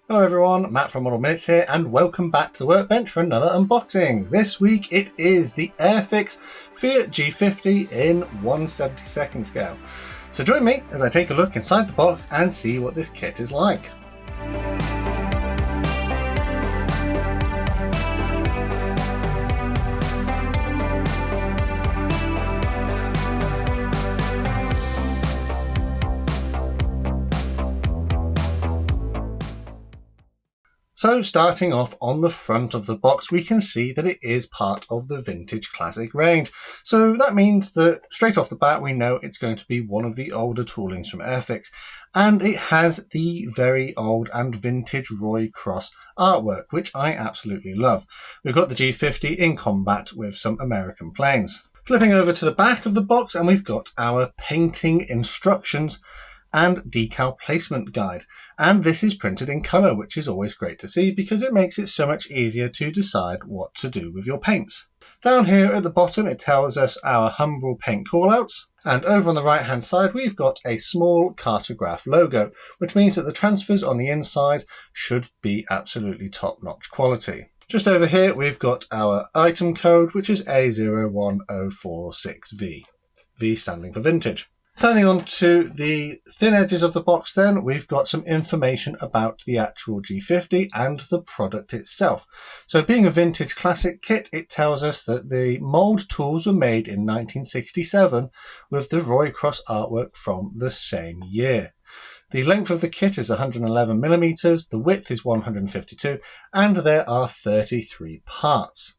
Hello everyone, Matt from Model Minutes here, and welcome back to the workbench for another unboxing. This week it is the Airfix Fiat G.50 in 1/72 scale. So join me as I take a look inside the box and see what this kit is like. So starting off on the front of the box, we can see that it is part of the Vintage Classic range. So that means that straight off the bat, we know it's going to be one of the older toolings from Airfix. And it has the very old and vintage Roy Cross artwork, which I absolutely love. We've got the G50 in combat with some American planes. Flipping over to the back of the box, and we've got our painting instructions and decal placement guide, and this is printed in colour, which is always great to see because it makes it so much easier to decide what to do with your paints. Down here at the bottom it tells us our Humbrol paint callouts, and over on the right hand side we've got a small cartograph logo, which means that the transfers on the inside should be absolutely top-notch quality. Just over here we've got our item code, which is A01046V, V standing for vintage. Turning on to the thin edges of the box then, we've got some information about the actual G50 and the product itself. So being a vintage classic kit, it tells us that the mould tools were made in 1967 with the Roy Cross artwork from the same year. The length of the kit is 111mm, the width is 152, and there are 33 parts.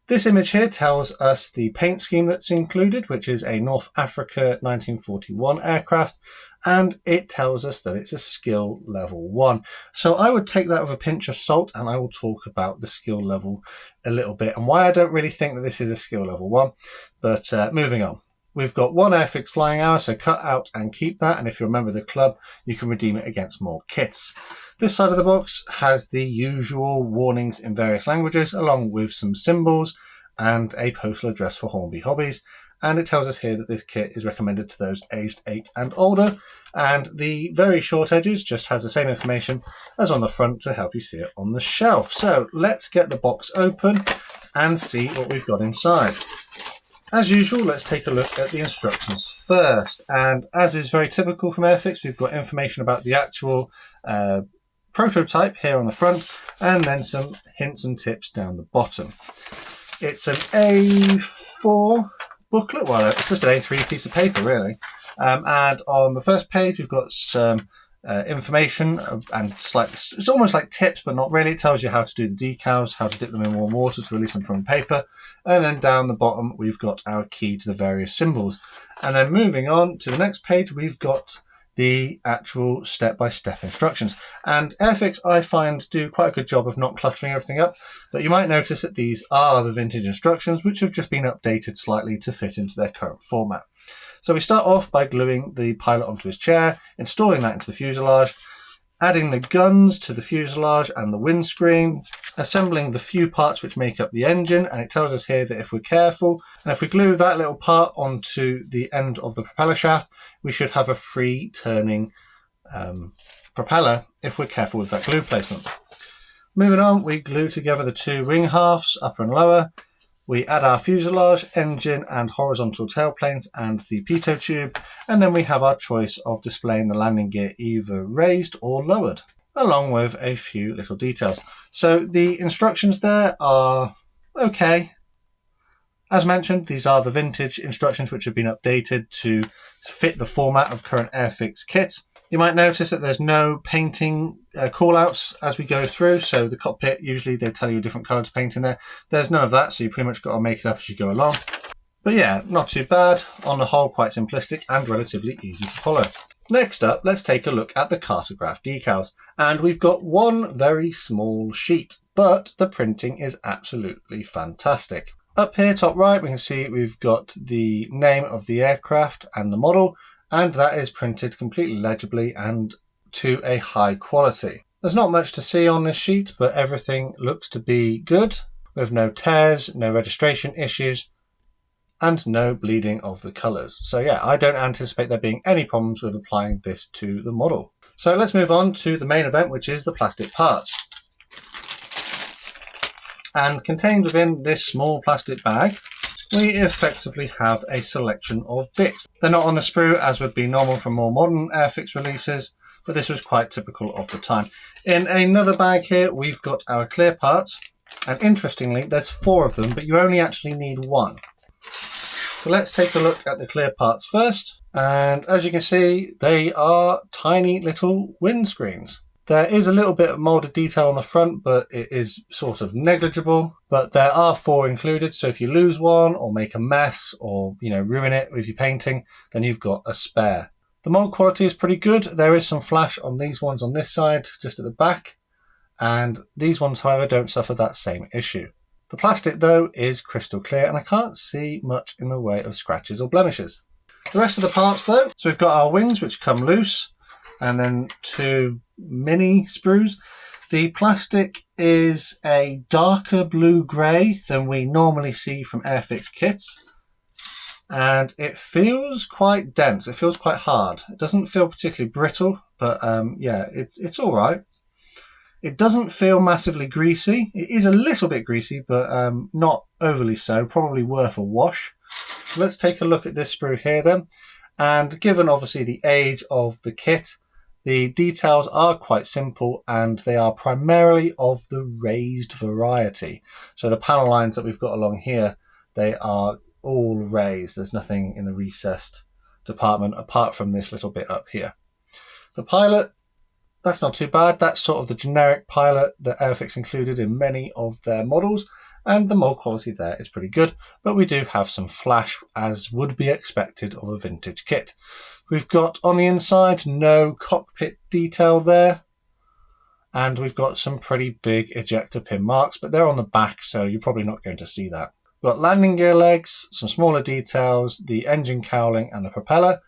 This image here tells us the paint scheme that's included, which is a North Africa 1941 aircraft, and it tells us that it's a skill level 1. So I would take that with a pinch of salt, and I will talk about the skill level a little bit and why I don't really think that this is a skill level 1. But moving on. We've got one Airfix flying hour, so cut out and keep that, and if you're a member of the club, you can redeem it against more kits. This side of the box has the usual warnings in various languages, along with some symbols and a postal address for Hornby Hobbies. And it tells us here that this kit is recommended to those aged 8 and older. And the very short edges just has the same information as on the front to help you see it on the shelf. So let's get the box open and see what we've got inside. As usual, let's take a look at the instructions first. And as is very typical from Airfix, we've got information about the actual prototype here on the front, and then some hints and tips down the bottom. It's an A4 booklet. Well, it's just an A3 piece of paper, really. And on the first page, we've got some information and it's almost like tips, but not really. It tells you how to do the decals, how to dip them in warm water to release them from paper. And then down the bottom, we've got our key to the various symbols. And then moving on to the next page, we've got the actual step-by-step instructions. And Airfix, I find, do quite a good job of not cluttering everything up, but you might notice that these are the vintage instructions, which have just been updated slightly to fit into their current format. So we start off by gluing the pilot onto his chair, installing that into the fuselage, adding the guns to the fuselage and the windscreen, assembling the few parts which make up the engine, and it tells us here that if we're careful, and if we glue that little part onto the end of the propeller shaft, we should have a free turning propeller if we're careful with that glue placement. Moving on, we glue together the two wing halves, upper and lower. We add our fuselage, engine and horizontal tailplanes and the pitot tube, and then we have our choice of displaying the landing gear either raised or lowered, along with a few little details. So the instructions there are okay. As mentioned, these are the vintage instructions which have been updated to fit the format of current Airfix kits. You might notice that there's no painting call-outs as we go through. So the cockpit, usually they tell you a different colour to paint in there. There's none of that, so you pretty much got to make it up as you go along. But yeah, not too bad. On the whole, quite simplistic and relatively easy to follow. Next up, let's take a look at the cartograph decals. And we've got one very small sheet, but the printing is absolutely fantastic. Up here, top right, we can see we've got the name of the aircraft and the model, and that is printed completely legibly and to a high quality. There's not much to see on this sheet, but everything looks to be good, with no tears, no registration issues, and no bleeding of the colours. So yeah, I don't anticipate there being any problems with applying this to the model. So let's move on to the main event, which is the plastic parts. And contained within this small plastic bag, we effectively have a selection of bits. They're not on the sprue as would be normal for more modern Airfix releases, but this was quite typical of the time. In another bag here, we've got our clear parts, and interestingly, there's 4 of them, but you only actually need 1. So let's take a look at the clear parts first, and as you can see, they are tiny little windscreens. There is a little bit of molded detail on the front, but it is sort of negligible. But there are 4 included, so if you lose one or make a mess or ruin it with your painting, then you've got a spare. The mold quality is pretty good. There is some flash on these ones on this side, just at the back, and these ones, however, don't suffer that same issue. The plastic, though, is crystal clear, and I can't see much in the way of scratches or blemishes. The rest of the parts, though, so we've got our wings, which come loose, and then 2 mini sprues. The plastic is a darker blue-grey than we normally see from Airfix kits, and it feels quite dense. It feels quite hard. It doesn't feel particularly brittle, but yeah, it's all right. It doesn't feel massively greasy. It is a little bit greasy, but not overly so. Probably worth a wash. So let's take a look at this sprue here then. And given obviously the age of the kit, the details are quite simple, and they are primarily of the raised variety. So the panel lines that we've got along here, they are all raised. There's nothing in the recessed department apart from this little bit up here. The pilot, that's not too bad. That's sort of the generic pilot that Airfix included in many of their models, and the mold quality there is pretty good, but we do have some flash, as would be expected of a vintage kit. We've got on the inside no cockpit detail there, and we've got some pretty big ejector pin marks, but they're on the back, so you're probably not going to see that. We've got landing gear legs, some smaller details, the engine cowling and the propeller,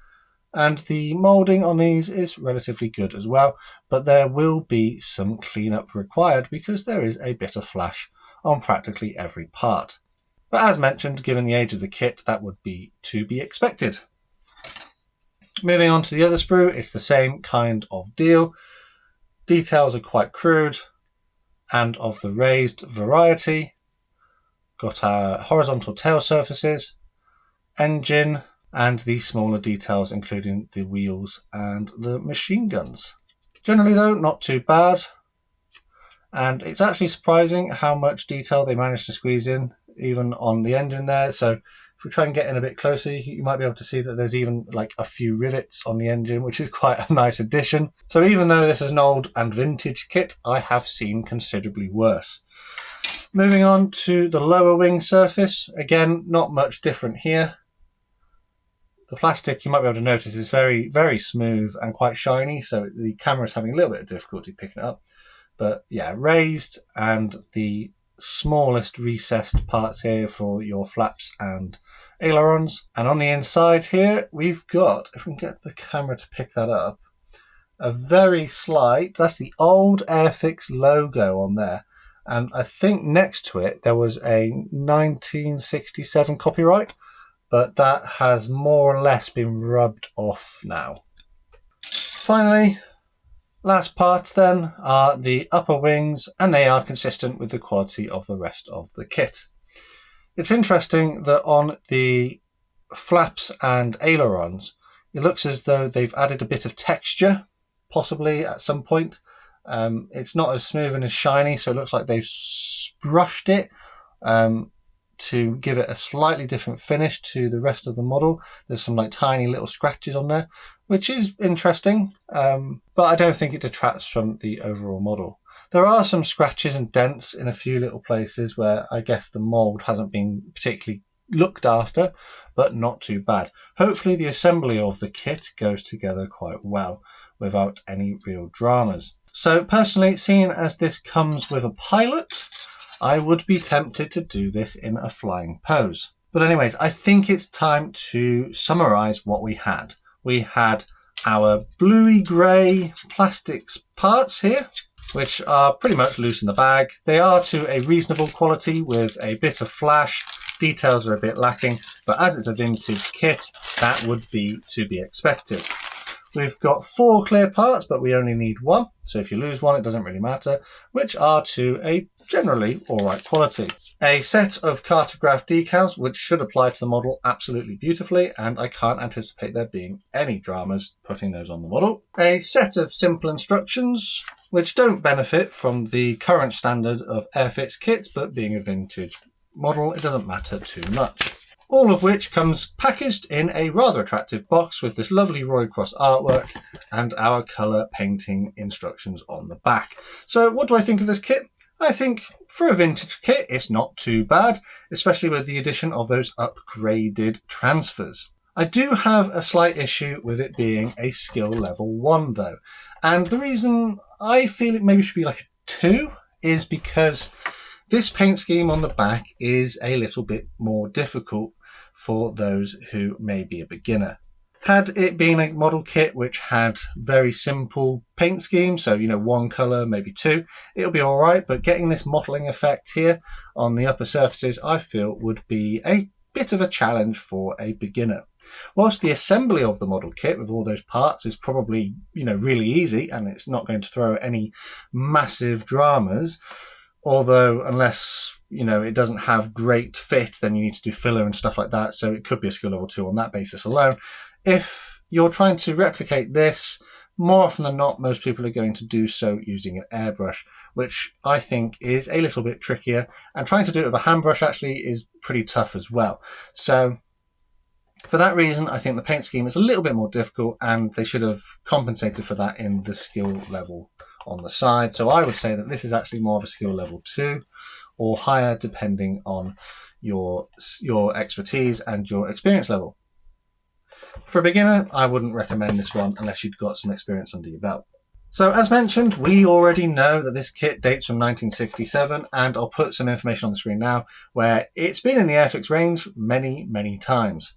and the moulding on these is relatively good as well, but there will be some cleanup required because there is a bit of flash on practically every part. But as mentioned, given the age of the kit, that would be to be expected. Moving on to the other sprue, it's the same kind of deal. Details are quite crude and of the raised variety. Got our horizontal tail surfaces, engine, and the smaller details including the wheels and the machine guns. Generally though, not too bad, and it's actually surprising how much detail they managed to squeeze in even on the engine there. So if we try and get in a bit closer, you might be able to see that there's even like a few rivets on the engine, which is quite a nice addition. So even though this is an old and vintage kit, I have seen considerably worse. Moving on to the lower wing surface, again, not much different here. The plastic, you might be able to notice, is very, very smooth and quite shiny, so the camera is having a little bit of difficulty picking it up. But yeah, raised, and the smallest recessed parts here for your flaps and ailerons. And on the inside here, we've got, if we can get the camera to pick that up, a very slight, that's the old Airfix logo on there. And I think next to it, there was a 1967 copyright, but that has more or less been rubbed off now. Finally, last parts then are the upper wings, and they are consistent with the quality of the rest of the kit. It's interesting that on the flaps and ailerons, it looks as though they've added a bit of texture, possibly at some point. It's not as smooth and as shiny, so it looks like they've brushed it to give it a slightly different finish to the rest of the model. There's some like tiny little scratches on there, which is interesting, but I don't think it detracts from the overall model. There are some scratches and dents in a few little places where I guess the mould hasn't been particularly looked after, but not too bad. Hopefully the assembly of the kit goes together quite well without any real dramas. So personally, seeing as this comes with a pilot, I would be tempted to do this in a flying pose. But anyways, I think it's time to summarize what we had. We had our bluey grey plastics parts here, which are pretty much loose in the bag. They are to a reasonable quality with a bit of flash. Details are a bit lacking, but as it's a vintage kit, that would be to be expected. We've got 4 clear parts, but we only need 1. So if you lose one, it doesn't really matter, which are to a generally alright quality. A set of cartograph decals, which should apply to the model absolutely beautifully, and I can't anticipate there being any dramas putting those on the model. A set of simple instructions, which don't benefit from the current standard of Airfix kits, but being a vintage model, it doesn't matter too much. All of which comes packaged in a rather attractive box with this lovely Roy Cross artwork and our colour painting instructions on the back. So what do I think of this kit? I think for a vintage kit, it's not too bad, especially with the addition of those upgraded transfers. I do have a slight issue with it being a skill level 1 though. And the reason I feel it maybe should be like a 2 is because this paint scheme on the back is a little bit more difficult for those who may be a beginner. Had it been a model kit which had very simple paint scheme, so 1 colour, maybe 2, it'll be alright, but getting this mottling effect here on the upper surfaces I feel would be a bit of a challenge for a beginner. Whilst the assembly of the model kit with all those parts is probably really easy and it's not going to throw any massive dramas, although unless it doesn't have great fit, then you need to do filler and stuff like that, so it could be a skill level 2 on that basis alone. If you're trying to replicate this, more often than not, most people are going to do so using an airbrush, which I think is a little bit trickier, and trying to do it with a hand brush actually is pretty tough as well. So for that reason, I think the paint scheme is a little bit more difficult, and they should have compensated for that in the skill level on the side. So I would say that this is actually more of a skill level 2 or higher, depending on your expertise and your experience level. For a beginner, I wouldn't recommend this one unless you'd got some experience under your belt. So as mentioned, we already know that this kit dates from 1967, and I'll put some information on the screen now where it's been in the Airfix range many, many times.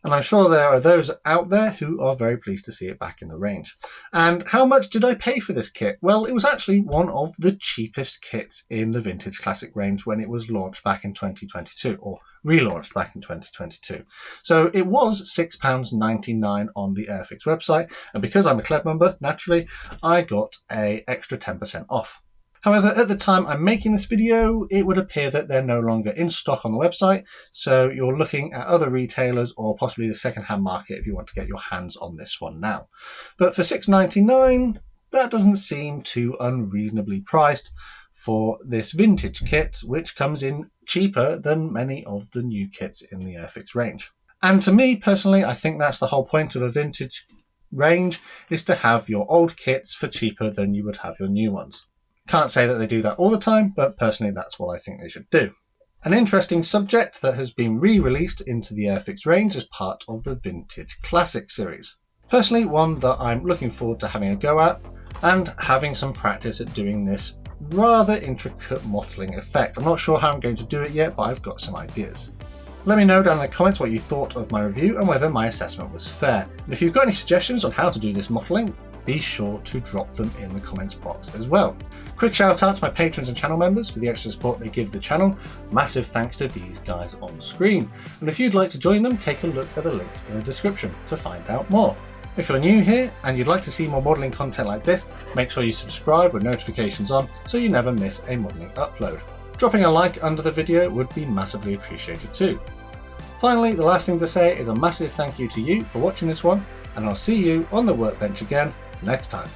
And I'm sure there are those out there who are very pleased to see it back in the range. And how much did I pay for this kit? Well, it was actually one of the cheapest kits in the Vintage Classic range when it was launched back in 2022, or relaunched back in 2022. So it was £6.99 on the Airfix website, and because I'm a club member, naturally, I got an extra 10% off. However, at the time I'm making this video, it would appear that they're no longer in stock on the website, so you're looking at other retailers or possibly the second-hand market if you want to get your hands on this one now. But for £6.99, that doesn't seem too unreasonably priced for this vintage kit, which comes in cheaper than many of the new kits in the Airfix range. And to me, personally, I think that's the whole point of a vintage range, is to have your old kits for cheaper than you would have your new ones. Can't say that they do that all the time, but personally that's what I think they should do. An interesting subject that has been re-released into the Airfix range as part of the Vintage Classic series. Personally, one that I'm looking forward to having a go at and having some practice at doing this rather intricate mottling effect. I'm not sure how I'm going to do it yet, but I've got some ideas. Let me know down in the comments what you thought of my review and whether my assessment was fair. And if you've got any suggestions on how to do this mottling, be sure to drop them in the comments box as well. Quick shout out to my patrons and channel members for the extra support they give the channel. Massive thanks to these guys on screen. And if you'd like to join them, take a look at the links in the description to find out more. If you're new here and you'd like to see more modelling content like this, make sure you subscribe with notifications on so you never miss a modelling upload. Dropping a like under the video would be massively appreciated too. Finally, the last thing to say is a massive thank you to you for watching this one, and I'll see you on the workbench again next time.